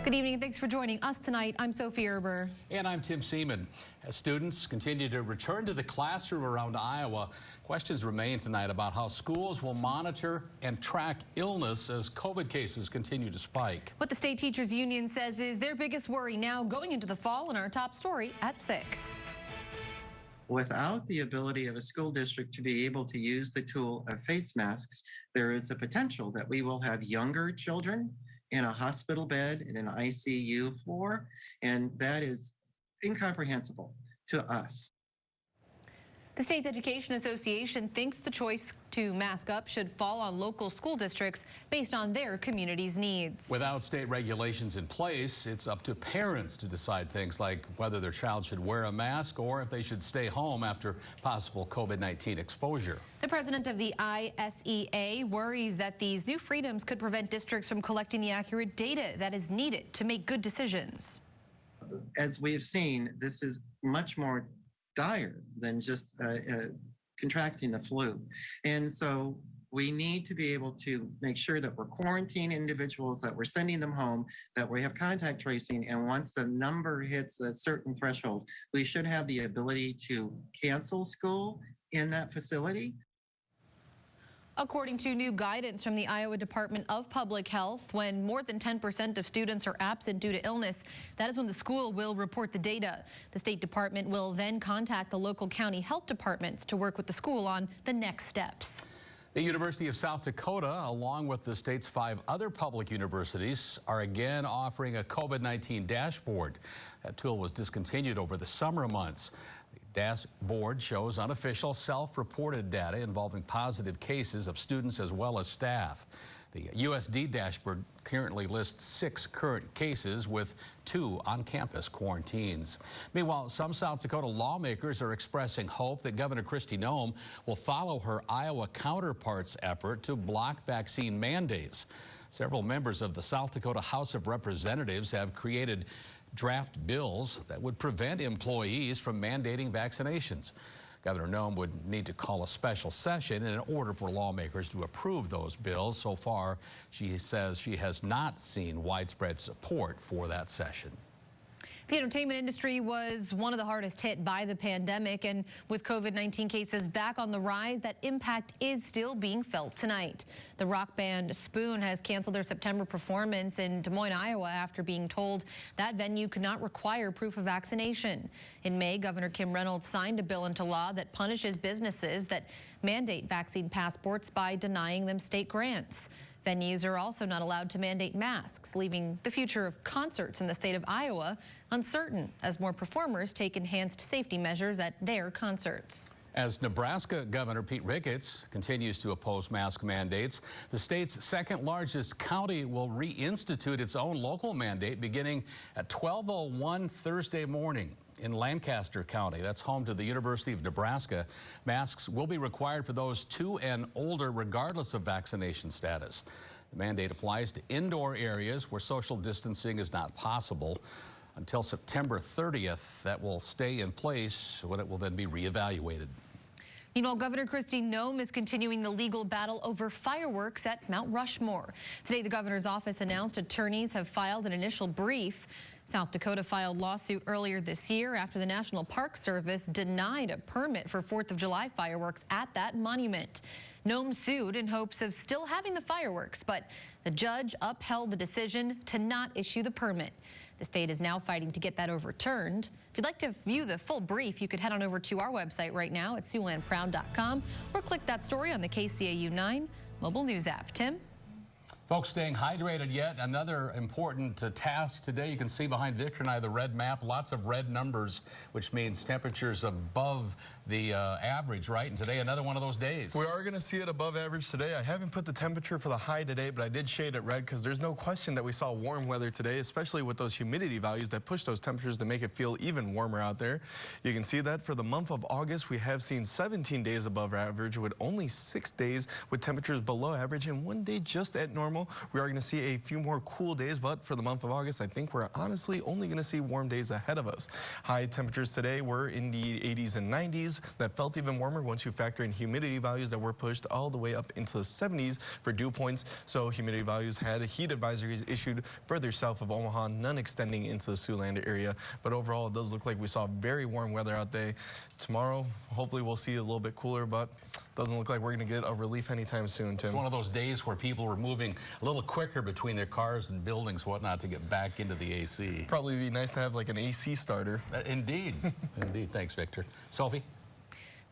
Good evening. Thanks for joining us tonight. I'm Sophie Erber. And I'm Tim Seaman. As students continue to return to the classroom around Iowa, questions remain tonight about how schools will monitor and track illness as COVID cases continue to spike. What the State Teachers Union says is their biggest worry now going into the fall, in our top story at 6. Without the ability of a school district to be able to use the tool of face masks, there is a potential that we will have younger children in a hospital bed, in an ICU floor, and that is incomprehensible to us. The State's Education Association thinks the choice to mask up should fall on local school districts based on their community's needs. Without state regulations in place, it's up to parents to decide things like whether their child should wear a mask or if they should stay home after possible COVID-19 exposure. The president of the ISEA worries that these new freedoms could prevent districts from collecting the accurate data that is needed to make good decisions. As we've seen, this is much more dire than just contracting the flu. And so we need to be able to make sure that we're quarantining individuals, that we're sending them home, that we have contact tracing, and once the number hits a certain threshold, we should have the ability to cancel school in that facility. According to new guidance from the Iowa Department of Public Health, when more than 10% of students are absent due to illness, that is when the school will report the data. The State Department will then contact the local county health departments to work with the school on the next steps. The University of South Dakota, along with the state's 5 other public universities, are again offering a COVID-19 dashboard. That tool was discontinued over the summer months. The dashboard shows unofficial self-reported data involving positive cases of students as well as staff. The USD dashboard currently lists 6 current cases with 2 on-campus quarantines. Meanwhile, some South Dakota lawmakers are expressing hope that Governor Kristi Noem will follow her Iowa counterpart's effort to block vaccine mandates. Several members of the South Dakota House of Representatives have created draft bills that would prevent employees from mandating vaccinations. Governor Noem would need to call a special session in order for lawmakers to approve those bills. So far, she says she has not seen widespread support for that session. The entertainment industry was one of the hardest hit by the pandemic, and with COVID-19 cases back on the rise, that impact is still being felt tonight. The rock band Spoon has canceled their September performance in Des Moines, Iowa, after being told that venue could not require proof of vaccination. In May, Governor Kim Reynolds signed a bill into law that punishes businesses that mandate vaccine passports by denying them state grants. Venues are also not allowed to mandate masks, leaving the future of concerts in the state of Iowa uncertain as more performers take enhanced safety measures at their concerts. As Nebraska Governor Pete Ricketts continues to oppose mask mandates, the state's second largest county will reinstitute its own local mandate beginning at 12:01 Thursday morning. In Lancaster County, that's home to the University of Nebraska, masks will be required for those 2 and older regardless of vaccination status. The mandate applies to indoor areas where social distancing is not possible. Until September 30th, that will stay in place when it will then be reevaluated. Meanwhile, Governor Kristi Noem is continuing the legal battle over fireworks at Mount Rushmore. Today, the governor's office announced attorneys have filed an initial brief. South Dakota filed lawsuit earlier this year after the National Park Service denied a permit for 4th of July fireworks at that monument. Noem sued in hopes of still having the fireworks, but the judge upheld the decision to not issue the permit. The state is now fighting to get that overturned. If you'd like to view the full brief, you could head on over to our website right now at SiouxlandProud.com or click that story on the KCAU 9 mobile news app. Tim? Folks, staying hydrated yet another important task today. You can see behind Victor and I the red map, lots of red numbers, which means temperatures above the average, right? And today, another one of those days. We are going to see it above average today. I haven't put the temperature for the high today, but I did shade it red because there's no question that we saw warm weather today, especially with those humidity values that push those temperatures to make it feel even warmer out there. You can see that for the month of August, we have seen 17 days above average with only 6 days with temperatures below average and 1 day just at normal. normal. We are going to see a few more cool days, but for the month of August, I think we're honestly only going to see warm days ahead of us. High temperatures today were in the 80s and 90s. That felt even warmer once you factor in humidity values that were pushed all the way up into the 70s for dew points. So humidity values had heat advisories issued further south of Omaha, none extending into the Siouxland area. But overall, it does look like we saw very warm weather out there. Tomorrow, hopefully we'll see a little bit cooler, but doesn't look like we're going to get a relief anytime soon, Tim. It's one of those days where people were moving a little quicker between their cars and buildings, whatnot, to get back into the AC. Probably be nice to have like an AC starter. Indeed. Indeed. Thanks, Victor. Sophie?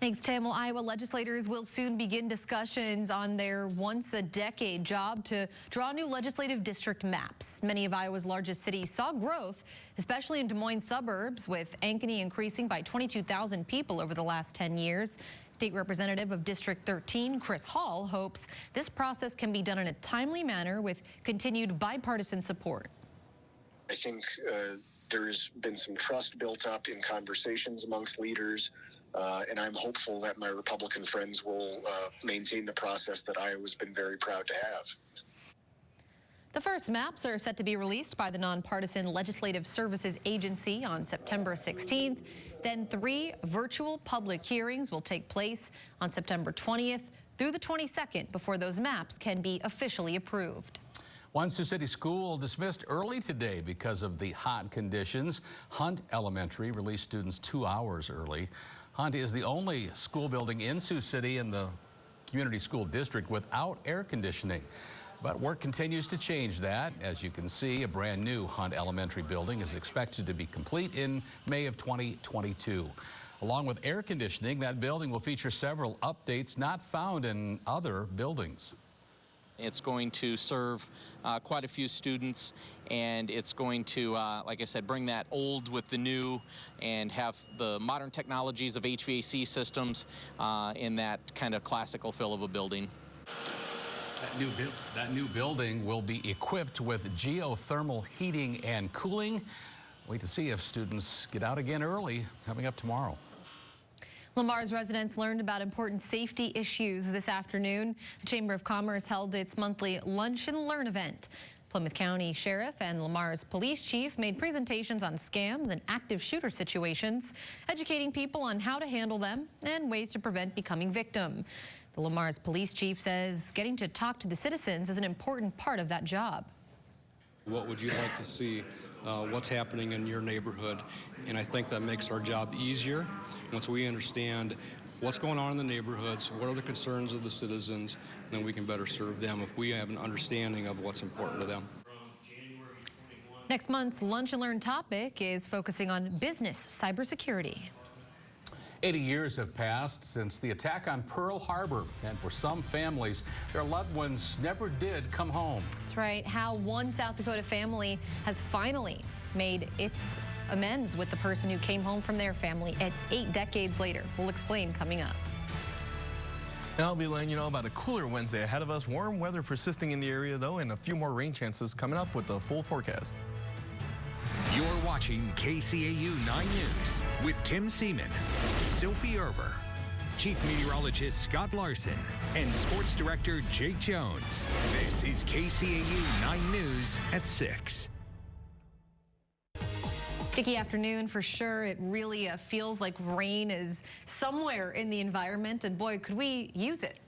Thanks, Tim. Well, Iowa legislators will soon begin discussions on their once-a-decade job to draw new legislative district maps. Many of Iowa's largest cities saw growth, especially in Des Moines suburbs, with Ankeny increasing by 22,000 people over the last 10 years. State Representative of District 13, Chris Hall, hopes this process can be done in a timely manner with continued bipartisan support. I think there's been some trust built up in conversations amongst leaders, and I'm hopeful that my Republican friends will maintain the process that Iowa's been very proud to have. The first maps are set to be released by the Nonpartisan Legislative Services Agency on September 16th. Then 3 virtual public hearings will take place on September 20th through the 22nd before those maps can be officially approved. One Sioux City school dismissed early today because of the hot conditions. Hunt Elementary released students 2 hours early. Hunt is the only school building in Sioux City in the community school district without air conditioning. But work continues to change that. As you can see, a brand new Hunt Elementary building is expected to be complete in May of 2022. Along with air conditioning, that building will feature several updates not found in other buildings. It's going to serve quite a few students, and it's going to, like I said, bring that old with the new and have the modern technologies of HVAC systems in that kind of classical feel of a building. That new building will be equipped with geothermal heating and cooling. Wait to see if students get out again early coming up tomorrow. Lamar's residents learned about important safety issues this afternoon. The Chamber of Commerce held its monthly Lunch and Learn event. Plymouth County Sheriff and Lamar's police chief made presentations on scams and active shooter situations, educating people on how to handle them and ways to prevent becoming victim. The Lamar's police chief says getting to talk to the citizens is an important part of that job. What would you like to see? What's happening in your neighborhood? And I think that makes our job easier once we understand what's going on in the neighborhoods, what are the concerns of the citizens, then we can better serve them if we have an understanding of what's important to them. Next month's Lunch and Learn topic is focusing on business cybersecurity. 80 years have passed since the attack on Pearl Harbor, and for some families, their loved ones never did come home. That's right. How one South Dakota family has finally made its amends with the person who came home from their family at 8 decades later. We'll explain coming up. And I'll be letting you know about a cooler Wednesday ahead of us. Warm weather persisting in the area, though, and a few more rain chances coming up with the full forecast. You're watching KCAU 9 News with Tim Seaman, Sophie Erber, Chief Meteorologist Scott Larson, and Sports Director Jake Jones. This is KCAU 9 News at 6. Sticky afternoon for sure. It really feels like rain is somewhere in the environment, and boy, could we use it.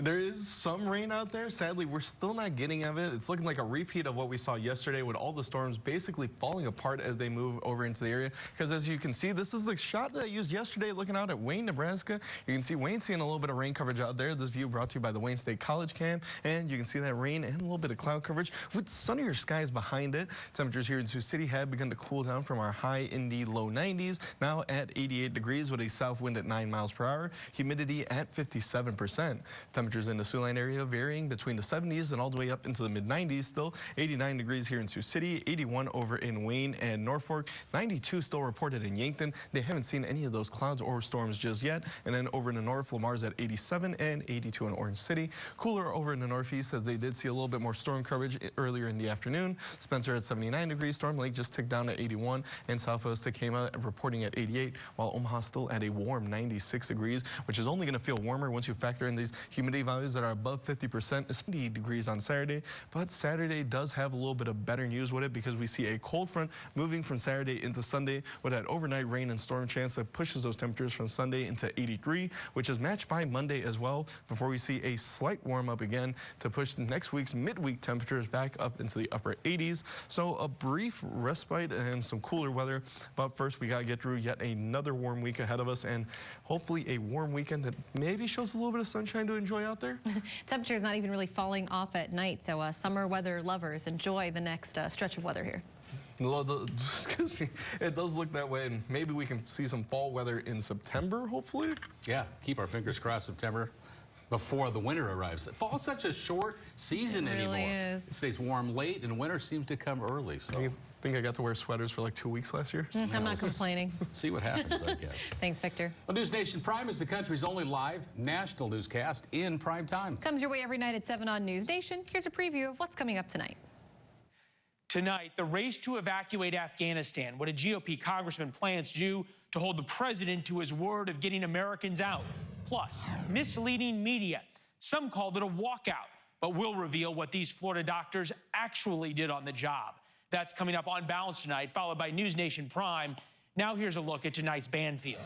There is some rain out there. Sadly, we're still not getting of it. It's looking like a repeat of what we saw yesterday with all the storms basically falling apart as they move over into the area. Because as you can see, this is the shot that I used yesterday looking out at Wayne, Nebraska. You can see Wayne seeing a little bit of rain coverage out there. This view brought to you by the Wayne State College Cam. And you can see that rain and a little bit of cloud coverage with sunnier skies behind it. Temperatures here in Sioux City have begun to cool down from our high in the low 90s. Now at 88 degrees with a south wind at 9 miles per hour. Humidity at 57%. Temperatures in the Siouxland area varying between the 70s and all the way up into the mid-90s still. 89 degrees here in Sioux City, 81 over in Wayne and Norfolk, 92 still reported in Yankton. They haven't seen any of those clouds or storms just yet. And then over in the north, Lamar's at 87 and 82 in Orange City. Cooler over in the northeast as they did see a little bit more storm coverage earlier in the afternoon. Spencer at 79 degrees, Storm Lake just ticked down to 81, and Southwest Tacoma reporting at 88, while Omaha still at a warm 96 degrees, which is only going to feel warmer once you factor in these degrees. Humidity values that are above 50%. It's 70 degrees on Saturday, but Saturday does have a little bit of better news with it because we see a cold front moving from Saturday into Sunday with that overnight rain and storm chance that pushes those temperatures from Sunday into 83, which is matched by Monday as well, before we see a slight warm up again to push next week's midweek temperatures back up into the upper 80s. So a brief respite and some cooler weather, but first we got to get through yet another warm week ahead of us, and hopefully a warm weekend that maybe shows a little bit of sunshine to enjoy out there. Temperature is not even really falling off at night, so summer weather lovers, enjoy the next stretch of weather here. Excuse me, it does look that way, and maybe we can see some fall weather in September, hopefully. Yeah, keep our fingers crossed. September, before the winter arrives. Fall's such a short season anymore. It really is. It stays warm late, and winter seems to come early. So I think I got to wear sweaters for like 2 weeks last year. I'm not complaining. see what happens, I guess. Thanks, Victor. Well, News Nation Prime is the country's only live national newscast in prime time. Comes your way every night at 7 on News Nation. Here's a preview of what's coming up tonight. Tonight, the race to evacuate Afghanistan, what a GOP congressman plans to do to hold the president to his word of getting Americans out. Plus, misleading media. Some called it a walkout, but we'll reveal what these Florida doctors actually did on the job. That's coming up on Balance tonight, followed by News Nation Prime. Now here's a look at tonight's Banfield.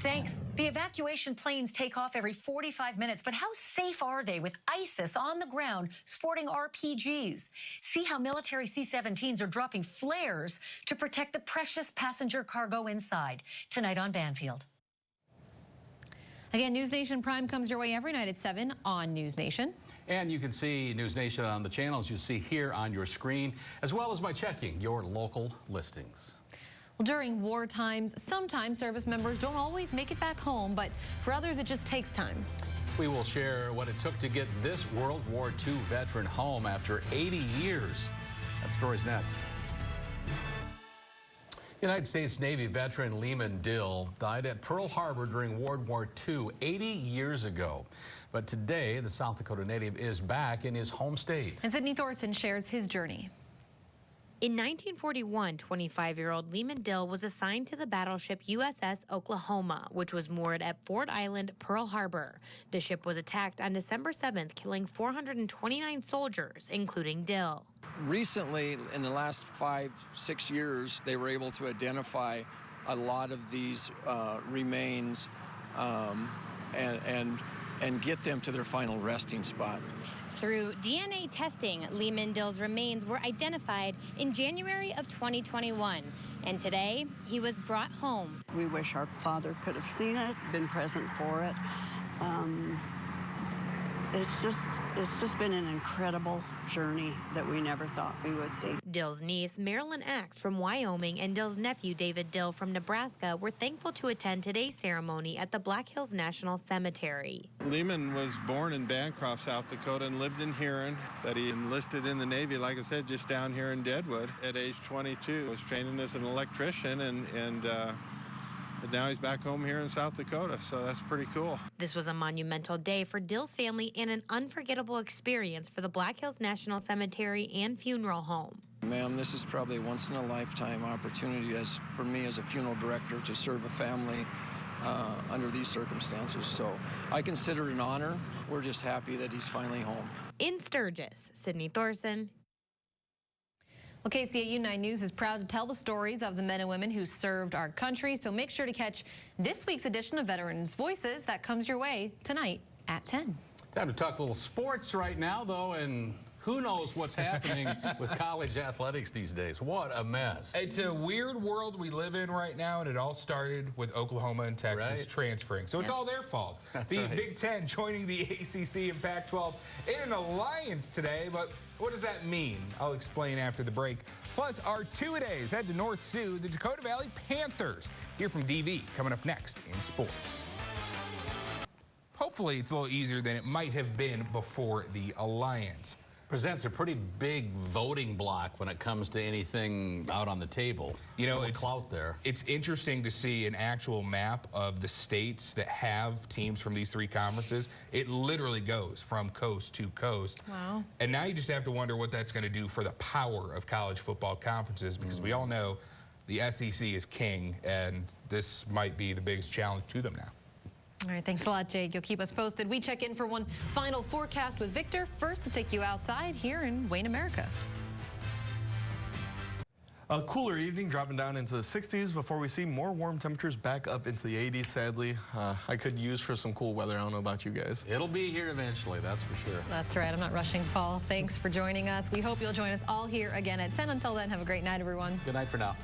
Thanks. The evacuation planes take off every 45 minutes, but how safe are they with ISIS on the ground sporting RPGs? See how military C-17s are dropping flares to protect the precious passenger cargo inside. Tonight on Banfield. Again, News Nation Prime comes your way every night at 7 on News Nation. And you can see News Nation on the channels you see here on your screen, as well as by checking your local listings. Well, during war times, sometimes service members don't always make it back home, but for others, it just takes time. We will share what it took to get this World War II veteran home after 80 years. That story's next. United States Navy veteran Lehman Dill died at Pearl Harbor during World War II 80 years ago. But today, the South Dakota native is back in his home state. And Sydney Thorson shares his journey. In 1941, 25-year-old Lehman Dill was assigned to the battleship USS Oklahoma, which was moored at Ford Island, Pearl Harbor. The ship was attacked on December 7th, killing 429 soldiers, including Dill. Recently, in the last 5-6 years, they were able to identify a lot of these remains and get them to their final resting spot. Through DNA testing, Lehman Dill's remains were identified in January of 2021, and today he was brought home. We wish our father could have seen it, been present for it. It's just been an incredible journey that we never thought we would see. Dill's niece, Marilyn Axe from Wyoming, and Dill's nephew, David Dill from Nebraska, were thankful to attend today's ceremony at the Black Hills National Cemetery. Lehman was born in Bancroft, South Dakota, and lived in Huron, but he enlisted in the Navy, like I said, just down here in Deadwood. At age 22, was training as an electrician, and now he's back home here in South Dakota, so that's pretty cool. This was a monumental day for Dill's family and an unforgettable experience for the Black Hills National Cemetery and Funeral Home. Ma'am, this is probably a once-in-a-lifetime opportunity for me as a funeral director to serve a family under these circumstances. So I consider it an honor. We're just happy that he's finally home. In Sturgis, Sydney Thorson. Well, KCAU 9 News is proud to tell the stories of the men and women who served our country. So make sure to catch this week's edition of Veterans Voices that comes your way tonight at 10. Time to talk a little sports right now, though, and who knows what's happening with college athletics these days. What a mess. It's a weird world we live in right now, and it all started with Oklahoma and Texas transferring. So it's all their fault. That's the right. Big Ten joining the ACC and Pac-12 in an alliance today, but what does that mean? I'll explain after the break. Plus, our two-a-days head to North Sioux, the Dakota Valley Panthers. Hear from DV coming up next in sports. Hopefully, it's a little easier than it might have been before the alliance. Presents a pretty big voting block when it comes to anything out on the table. You know, it's clout there. It's interesting to see an actual map of the states that have teams from these three conferences. It literally goes from coast to coast. Wow. And now you just have to wonder what that's going to do for the power of college football conferences, because we all know the SEC is king, and this might be the biggest challenge to them now. All right, thanks a lot, Jake. You'll keep us posted. We check in for one final forecast with Victor. First, to take you outside here in Wayne, America. A cooler evening, dropping down into the 60s before we see more warm temperatures back up into the 80s, sadly. I could use for some cool weather. I don't know about you guys. It'll be here eventually, that's for sure. That's right. I'm not rushing fall. Thanks for joining us. We hope you'll join us all here again at 10. Until then, have a great night, everyone. Good night for now.